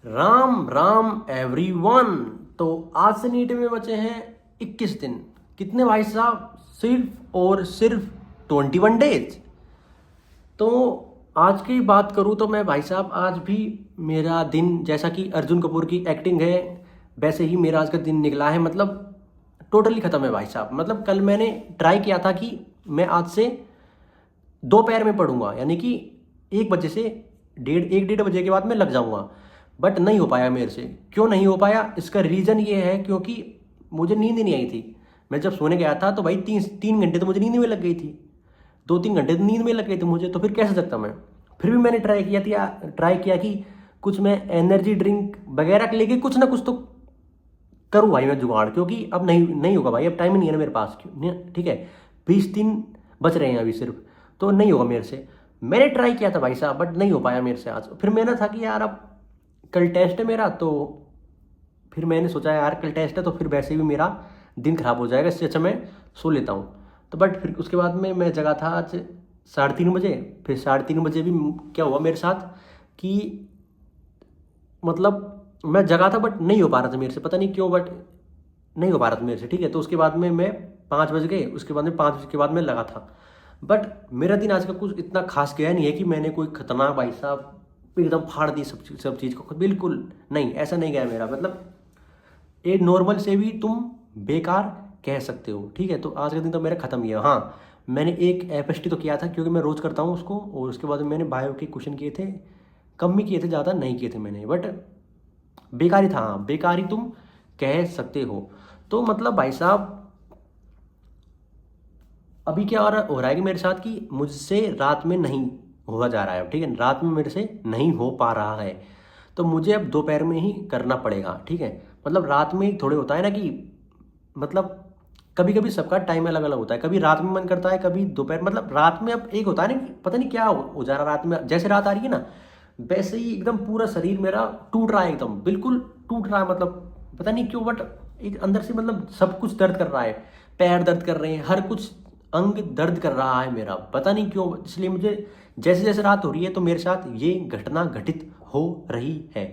Ram Ram everyone. तो आज से नीट में बचे हैं 21 दिन। कितने भाई साहब? सिर्फ और सिर्फ 21 डेज। तो आज की बात करूँ तो मैं भाई साहब आज भी मेरा दिन जैसा कि अर्जुन कपूर की एक्टिंग है वैसे ही मेरा आज का दिन निकला है। मतलब टोटली ख़त्म है भाई साहब। मतलब कल मैंने ट्राई किया था कि मैं आज से दोपहर में पढ़ूंगा, यानी कि 1 बजे से 1:30 बजे के बाद मैं लग जाऊंगा। बट नहीं हो पाया मेरे से। क्यों नहीं हो पाया? इसका रीज़न ये है क्योंकि मुझे नींद ही नहीं आई थी। मैं जब सोने गया था तो भाई 3 घंटे तो मुझे नींद में लग गई थी। 2-3 घंटे तो नींद में लग गई थी मुझे, तो फिर कैसे सकता मैं। फिर भी मैंने ट्राई किया कि कुछ मैं एनर्जी ड्रिंक वगैरह लेके कुछ ना कुछ तो करूँ भाई मैं जुगाड़, क्योंकि अब नहीं नहीं होगा भाई। अब टाइम ही नहीं है ना मेरे पास। ठीक है, 20 दिन बच रहे हैं अभी सिर्फ, तो नहीं होगा मेरे से। मैंने ट्राई किया था भाई साहब बट नहीं हो पाया मेरे से आज। फिर मैंने था कि यार अब कल टेस्ट है मेरा, तो फिर मैंने सोचा यार कल टेस्ट है तो फिर वैसे भी मेरा दिन खराब हो जाएगा, इससे अच्छा मैं सो लेता हूँ। तो बट फिर उसके बाद में मैं जगा था आज 3:30 बजे। फिर 3:30 बजे भी क्या हुआ मेरे साथ कि मतलब मैं जगा था बट नहीं हो पा रहा था मेरे से, पता नहीं क्यों, बट नहीं हो पा रहा था मेरे से। ठीक है, तो उसके बाद में मैं 5 बज गए, उसके बाद में 5 बजे के बाद में लगा था। बट मेरा दिन आज का कुछ इतना खास गया नहीं है कि मैंने कोई खतरनाक भाई साहब एकदम फाड़ दी सब चीज़ को, बिल्कुल नहीं, ऐसा नहीं गया मेरा। मतलब एक नॉर्मल से भी तुम बेकार कह सकते हो। ठीक है, तो आज का दिन तो मेरा खत्म गया। हाँ, मैंने एक एफएसटी तो किया था क्योंकि मैं रोज़ करता हूँ उसको, और उसके बाद मैंने बायो के क्वेश्चन किए थे, कम ही किए थे, ज़्यादा नहीं किए थे मैंने। बट बेकारी था, हाँ बेकारी तुम कह सकते हो। तो मतलब भाई साहब अभी क्या हो रहा है कि मेरे साथ कि मुझसे रात में नहीं हुआ जा रहा है। ठीक है, रात में मेरे से नहीं हो पा रहा है, तो मुझे अब दोपहर में ही करना पड़ेगा। ठीक है, मतलब रात में थोड़े होता है ना कि मतलब कभी कभी सबका टाइम अलग अलग होता है। कभी रात में मन करता है, कभी दोपहर। मतलब रात में अब एक होता है ना कि पता नहीं क्या हो जा रहा है रात में। जैसे रात आ रही है ना वैसे ही एकदम पूरा शरीर मेरा टूट रहा है, एकदम बिल्कुल टूट रहा है। मतलब पता नहीं क्यों बट एक अंदर से मतलब सब कुछ दर्द कर रहा है। पैर दर्द कर रहे हैं, हर कुछ अंग दर्द कर रहा है मेरा, पता नहीं क्यों। इसलिए मुझे जैसे जैसे रात हो रही है तो मेरे साथ ये घटना घटित हो रही है।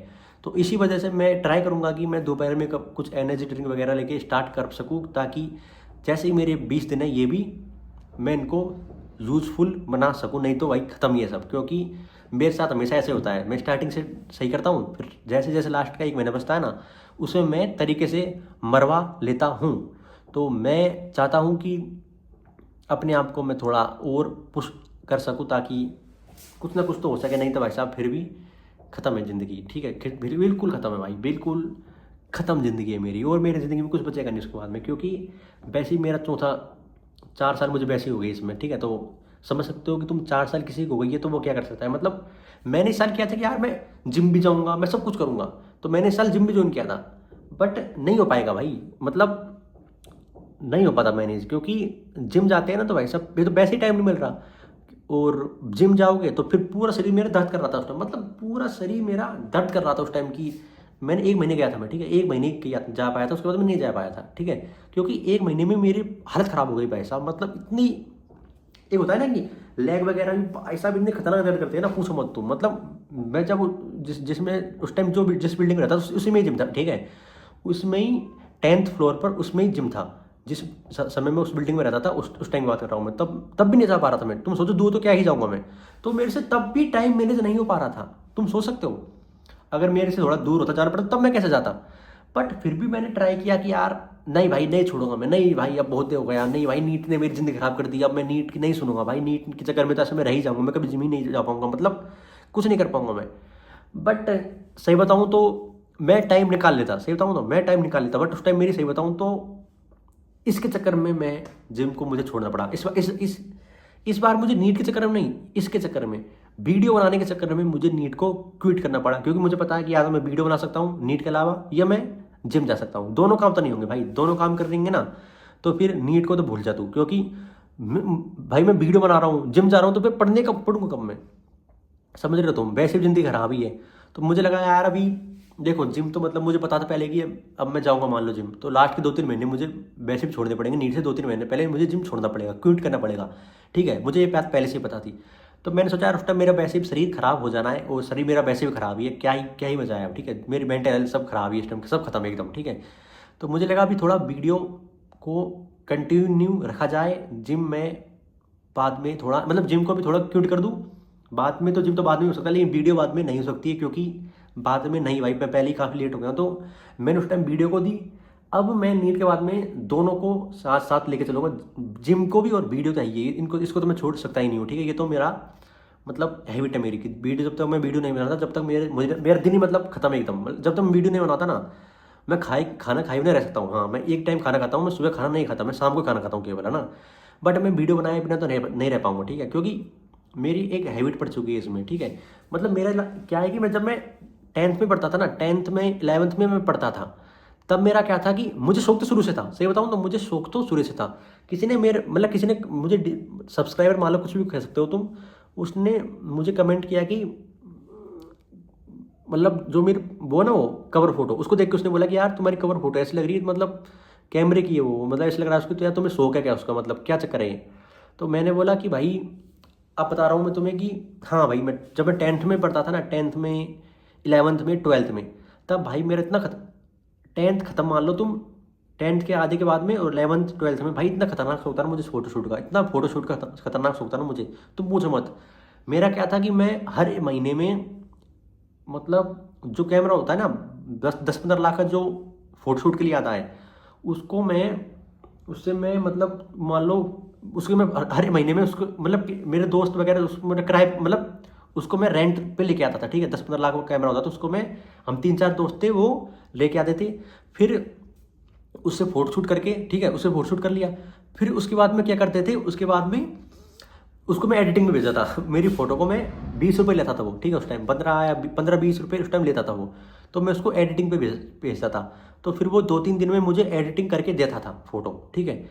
तो इसी वजह से मैं ट्राई करूंगा कि मैं दोपहर में कब कुछ एनर्जी ड्रिंक वगैरह लेके स्टार्ट कर सकूं, ताकि जैसे ही मेरे 20 दिन है ये भी मैं इनको यूज़फुल बना सकूं। नहीं तो भाई ख़त्म ही है सब, क्योंकि मेरे साथ हमेशा ऐसे होता है। मैं स्टार्टिंग से सही करता हूँ, फिर जैसे जैसे लास्ट का 1 महीना बचता है ना उसमें मैं तरीके से मरवा लेता हूँ। तो मैं चाहता हूँ कि अपने आप को मैं थोड़ा और पुश कर सकूं, ताकि कुछ ना कुछ तो हो सके। नहीं तो भाई साहब फिर भी ख़त्म है ज़िंदगी। ठीक है, बिल्कुल ख़त्म है भाई, बिल्कुल ख़त्म ज़िंदगी है मेरी, और मेरी ज़िंदगी में कुछ बचेगा नहीं उसके बाद में। क्योंकि वैसे ही मेरा चौथा 4 साल मुझे वैसे ही हो गई इसमें। ठीक है, तो समझ सकते हो कि तुम 4 साल किसी को हो गई है तो वो क्या कर सकता है। मतलब मैंने इस साल किया था कि यार मैं जिम भी जाऊँगा, मैं सब कुछ करूँगा, तो मैंने इस साल जिम भी ज्वाइन किया था। बट नहीं हो पाएगा भाई, मतलब नहीं हो पाता मैनेज, क्योंकि जिम जाते हैं ना तो भाई साहब ये तो वैसे ही टाइम नहीं मिल रहा। और जिम जाओगे तो फिर पूरा शरीर मेरा दर्द कर रहा था उस टाइम। मतलब पूरा शरीर मेरा दर्द कर रहा था उस टाइम की। मैंने 1 महीने गया था मैं। ठीक है, 1 महीने किया जा पाया था, उसके बाद मैं नहीं जा पाया था। ठीक है, क्योंकि 1 महीने में मेरी हालत ख़राब हो गई भाई साहब। मतलब इतनी एक होता है ना कि लेग वगैरह भी भाई साहब इतने खतरनाक दर्द करते हैं ना, पूछो मत तुम। मतलब मैं जब जिसमें उस टाइम जिस बिल्डिंग में रहता उसी में ही जिम था। ठीक है, उसमें ही 10th फ्लोर पर उसमें ही जिम था। जिस समय में उस बिल्डिंग में रहता था उस टाइम की बात कर रहा हूँ मैं। तब भी नहीं जा पा रहा था मैं। तुम सोचो दूर तो क्या ही जाऊँगा मैं। तो मेरे से तब भी टाइम मैनेज नहीं हो पा रहा था। तुम सोच सकते हो अगर मेरे से थोड़ा दूर होता जाना पड़ता तब मैं कैसे जाता। बट फिर भी मैंने ट्राई किया कि यार नहीं भाई नहीं छोड़ूंगा मैं, नहीं भाई अब बहुत हो गया, नहीं भाई नीट ने मेरी ज़िंदगी खराब कर दी, अब मैं नीट की नहीं सुनूंगा भाई। नीट के चक्कर में तो ऐसे मैं रह ही जाऊंगा, मैं कभी जिम ही नहीं जा पाऊंगा, मतलब कुछ नहीं कर पाऊंगा मैं। बट सही बताऊं तो मैं टाइम निकाल लेता, सही बताऊं तो मैं टाइम निकाल लेता। बट उस टाइम मेरी सही बताऊं तो इसके चक्कर में मैं जिम को मुझे छोड़ना पड़ा। इस बार मुझे नीट के चक्कर में नहीं, इसके चक्कर में वीडियो बनाने के चक्कर में मुझे नीट को क्विट करना पड़ा। क्योंकि मुझे पता है कि या तो मैं वीडियो बना सकता हूँ नीट के अलावा, या मैं जिम जा सकता हूँ। दोनों काम तो नहीं होंगे भाई, दोनों काम कर देंगे ना तो फिर नीट को तो भूल जा तू। क्योंकि भाई मैं वीडियो बना रहा हूँ, जिम जा रहा हूँ, तो फिर पढ़ने कब पढ़ूंगा कब मैं। समझ रहे हो तुम, वैसे भी जिंदगी खराब ही है। तो मुझे लगा यार अभी देखो जिम तो मतलब मुझे पता था पहले कि अब मैं जाऊंगा मान लो जिम, तो लास्ट के 2-3 महीने मुझे वैसे भी छोड़ने पड़ेंगे। नीट से 2-3 महीने पहले मुझे जिम छोड़ना पड़ेगा, क्विट करना पड़ेगा। ठीक है, मुझे ये बात पहले से ही पता थी। तो मैंने सोचा यार उस टाइम मेरा वैसे भी शरीर खराब हो जाना है, और शरीर मेरा वैसे भी खराब ही है, क्या ही मजा है अब, ठीक है। मेरी मेंटल हेल्थ सब खराब है इस टाइम, सब खत्म है एकदम, ठीक है। तो मुझे लगा अभी थोड़ा वीडियो को कंटिन्यू रखा जाए। जिम में बाद में थोड़ा, मतलब जिम को भी थोड़ा क्यूट कर दूँ बाद में, तो जिम तो बाद में हो सकता है, लेकिन वीडियो बाद में नहीं हो सकती है, क्योंकि बाद में नहीं भाई, मैं पहले ही काफ़ी लेट हो गया। तो मैंने उस टाइम वीडियो को दी। अब मैं नीट के बाद में दोनों को साथ साथ लेके चलूँगा, जिम को भी और वीडियो चाहिए इनको, इसको तो मैं छोड़ सकता ही नहीं हूँ, ठीक है। ये तो मेरा मतलब हैबिट है मेरी कि वीडियो, जब तक मैं वीडियो नहीं बनाता जब तक मेरा दिन ही मतलब खत्म है एकदम। जब तक मैं वीडियो नहीं बनाता ना, मैं खाना खाए नहीं रह सकता हूँ। हाँ, मैं एक टाइम खाना खाता हूँ, मैं सुबह खाना नहीं खाता, मैं शाम को खाना खाता हूँ केवल, है ना। बट मैं वीडियो बनाए बिना तो नहीं रह पाऊंगा, ठीक है, क्योंकि मेरी एक हैबिट पड़ चुकी है इसमें, ठीक है। मतलब मेरा क्या है कि जब मैं 10th में पढ़ता था ना, 10th में 11th में मैं पढ़ता था, तब मेरा क्या था कि मुझे शौक तो शुरू से था, सही बताऊँ तो मुझे शौक तो शुरू से था। किसी ने मुझे सब्सक्राइबर मान लो, कुछ भी कह सकते हो तुम, उसने मुझे कमेंट किया कि मतलब जो मेरी वो ना, वो कवर फोटो, उसको देख के उसने बोला कि यार तुम्हारी कवर फोटो ऐसी लग रही है, मतलब कैमरे की है वो, मतलब ऐसा लग रहा है उसको, तो यार तुम्हें शौक है क्या उसका, मतलब क्या चक्कर है ये। तो मैंने बोला कि भाई अब बता रहा हूँ मैं तुम्हें कि हाँ भाई, मैं जब मैं 10th में पढ़ता था ना, 10th में 11th में 12th में, तब भाई मेरा इतना 10th खत्म मान लो तुम, 10th के आधे के बाद में और 11th 12th में भाई इतना खतरनाक शौक था ना मुझे फोटोशूट का, इतना फोटोशूट का खतरनाक शौक था ना मुझे, तुम पूछो मत। मेरा क्या था कि मैं हर महीने में, मतलब जो कैमरा होता है ना, 10-15 लाख का जो फोटोशूट के लिए आता है, उसको मैं उससे मैं मतलब मान लो, उसको मैं हर महीने में उसको, मतलब कि मेरे दोस्त वगैरह उसको मेरा किराए, मतलब उसको मैं रेंट पे लेके आता था, ठीक है। 10-15 लाख का कैमरा होता था, तो उसको मैं, हम 3-4 दोस्त थे, वो लेके आते थे। फिर उससे फोटोशूट करके, ठीक है, उससे फोटोशूट कर लिया। फिर उसके बाद में क्या करते थे, उसके बाद में उसको मैं एडिटिंग में भेजा था। मेरी फोटो को मैं 20 रुपये लेता था वो, ठीक है, उस टाइम 15-20 रुपये उस टाइम लेता था वो। तो मैं उसको एडिटिंग पे भेजता था। तो फिर वो 2-3 दिन में मुझे एडिटिंग करके देता था फोटो, ठीक है।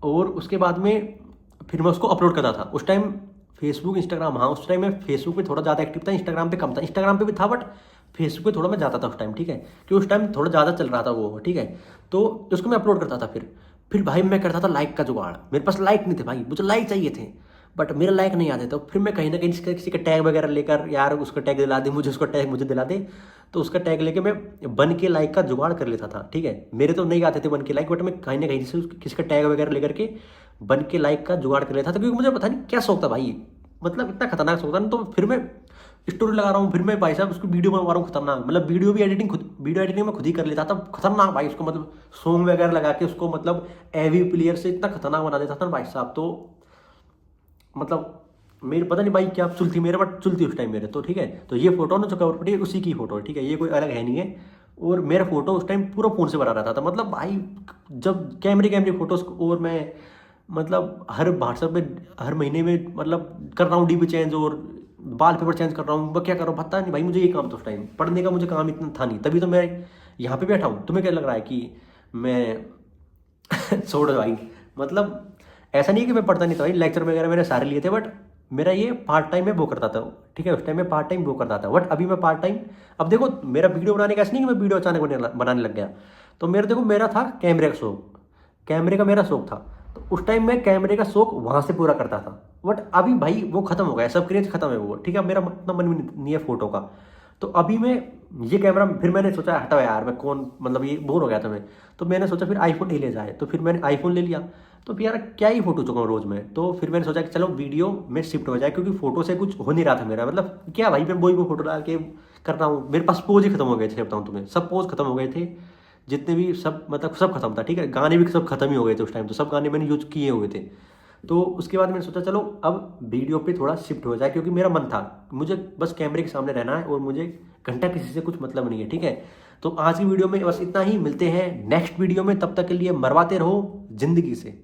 और उसके बाद में फिर मैं उसको अपलोड करता था। उस टाइम फेसबुक इंस्टाग्राम, हाँ उस टाइम मैं फेसबुक पे थोड़ा ज़्यादा एक्टिव था, इंस्टाग्राम पे कम था। इंस्टाग्राम पे भी था बट फेसबुक पे थोड़ा मैं जाता था उस टाइम, ठीक है, क्योंकि उस टाइम थोड़ा ज़्यादा चल रहा था वो, ठीक है। तो उसको मैं अपलोड करता था। फिर भाई मैं करता था लाइक का जुगाड़। मेरे पास लाइक नहीं थे भाई, मुझे लाइक चाहिए थे, बट मेरा लाइक नहीं आते। तो फिर मैं कहीं ना कहीं किसी का टैग वगैरह लेकर, यार उसका टैग दिला दे मुझे, उसका टैग मुझे दिला दे, तो उसका टैग लेके मैं बन के लाइक का जुगाड़ कर लेता था, ठीक है। मेरे तो नहीं आते थे बन के लाइक, बट मैं कहीं ना कहीं से किसी का टैग वगैरह लेकर के बन के लाइक का जुगाड़ कर लेता था, क्योंकि मुझे पता नहीं क्या शौक था भाई, मतलब इतना खतरनाक शौक था ना। तो फिर मैं स्टोरी लगा रहा हूँ, फिर मैं भाई साहब उसको वीडियो बना रहा हूँ खतरनाक, मतलब वीडियो एडिटिंग मैं खुद ही कर लेता था खतरनाक भाई। उसको मतलब सॉन्ग वगैरह लगा के उसको, मतलब एवी प्लेयर से इतना खतरनाक बना देता था ना भाई साहब। तो मतलब मेरे पता नहीं भाई क्या चुलती मेरे, बट चुलती उस टाइम मेरे तो, ठीक है। तो ये फोटो ना जो कवर पड़ी है उसी की फोटो है, ठीक है, ये कोई अलग है नहीं है। और मेरा फोटो उस टाइम पूरा फोन से भरा रहता था, मतलब भाई जब कैमरे फोटोज, और मैं मतलब हर व्हाट्सएप में हर महीने में मतलब कर रहा हूँ डीपी चेंज और बाल पेपर चेंज कर रहा हूँ, मैं क्या कर रहा हूँ पता नहीं भाई। मुझे ये काम था उस टाइम, पढ़ने का मुझे काम इतना था नहीं, तभी तो मैं यहाँ पे बैठा हूँ। तुम्हें क्या लग रहा है कि मैं छोड़ भाई, मतलब ऐसा नहीं है कि मैं पढ़ता नहीं था भाई, लेक्चर वगैरह मैंने सारे लिए थे, बट मेरा ये पार्ट टाइम में वो करता था, ठीक है। उस टाइम में पार्ट टाइम वो करता था, बट अभी मैं पार्ट टाइम, अब देखो मेरा वीडियो बनाने का ऐसा नहीं कि मैं वीडियो अचानक बनाने लग गया। तो देखो मेरा था कैमरे का शौक, कैमरे का मेरा शौक था। तो उस टाइम मैं कैमरे का शौक वहां से पूरा करता था, बट अभी भाई वो खत्म हो गया, सब क्रेज खत्म है वो, ठीक है। मेरा इतना मन भी नहीं है फोटो का। तो अभी मैं ये कैमरा, फिर मैंने सोचा हटाओ यार, मैं कौन, मतलब ये बोर हो गया था मैं। तो मैंने सोचा फिर आईफोन ही ले जाए, तो फिर मैंने आईफोन ले लिया। तो फिर यार क्या ही फोटो चुका हूँ रोज में, तो फिर मैंने सोचा कि चलो वीडियो में शिफ्ट हो जाए, क्योंकि फोटो से कुछ हो नहीं रहा था मेरा, मतलब क्या भाई मैं वही वो फोटो डाल के कर रहा हूँ। मेरे पास पोज ही खत्म हो गए थे, बताऊँ तुम्हें, सब पोज खत्म हो गए थे जितने भी, सब मतलब सब खत्म था, ठीक है। गाने भी सब खत्म ही हो गए थे उस टाइम, तो सब गाने मैंने यूज किए हुए थे। तो उसके बाद मैंने सोचा चलो अब वीडियो पे थोड़ा शिफ्ट हो जाए, क्योंकि मेरा मन था मुझे बस कैमरे के सामने रहना है, और मुझे घंटा किसी से कुछ मतलब नहीं है, ठीक है। तो आज की वीडियो में बस इतना ही, मिलते हैं नेक्स्ट वीडियो में, तब तक के लिए मरवाते रहो जिंदगी से।